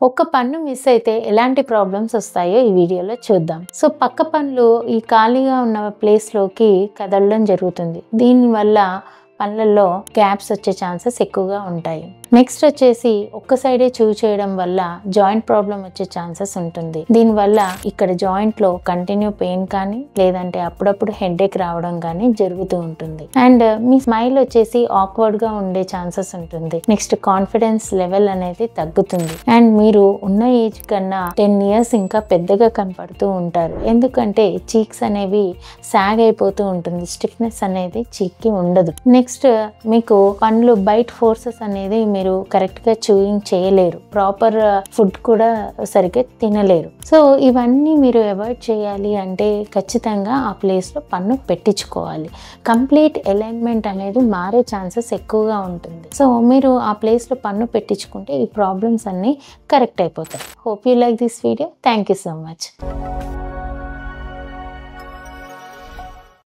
ఒక్క పన్ను మిస్ అయితే ఎలాంటి ప్రాబ్లమ్స్ వస్తాయో ఈ వీడియోలో చూద్దాం. సో పక్క పన్నులు ఈ ఖాళీగా ఉన్న ప్లేస్లోకి కదలడం జరుగుతుంది. దీనివల్ల పళ్ళల్లో గ్యాప్స్ వచ్చే ఛాన్సెస్ ఎక్కువగా ఉంటాయి. నెక్స్ట్ వచ్చేసి ఒక్క సైడే చూ చేయడం వల్ల జాయింట్ ప్రాబ్లం వచ్చే ఛాన్సెస్ ఉంటుంది. దీనివల్ల ఇక్కడ జాయింట్ లో కంటిన్యూ పెయిన్ కానీ లేదంటే అప్పుడప్పుడు హెడేక్ రావడం కానీ జరుగుతూ ఉంటుంది. అండ్ మీ స్మైల్ వచ్చేసి ఆక్వర్డ్ గా ఉండే ఛాన్సెస్ ఉంటుంది. నెక్స్ట్ కాన్ఫిడెన్స్ లెవెల్ అనేది తగ్గుతుంది. అండ్ మీరు ఉన్న ఏజ్ కన్నా 10 years ఇంకా పెద్దగా కనపడుతూ ఉంటారు. ఎందుకంటే చీక్స్ అనేవి సాగ్ అయిపోతూ ఉంటుంది. స్టిఫ్నెస్ అనేది చీక్ కి ఉండదు. నెక్స్ట్ మీకు పళ్ళు బైట్ ఫోర్సెస్ అనేది మీరు కరెక్ట్ గా చూయింగ్ చేయలేరు. ప్రాపర్ ఫుడ్ కూడా సరిగ్గా తినలేరు. సో ఇవన్నీ మీరు అవాయిడ్ చేయాలి అంటే ఖచ్చితంగా ఆ ప్లేస్ లో పన్ను పెట్టించుకోవాలి. కంప్లీట్ అలైన్మెంట్ అనేది మారే ఛాన్సెస్ ఎక్కువగా ఉంటుంది. సో మీరు ఆ ప్లేస్ లో పన్ను పెట్టించుకుంటే ఈ ప్రాబ్లమ్స్ అన్ని కరెక్ట్ అయిపోతాయి. Hope you like this video. Thank you so much.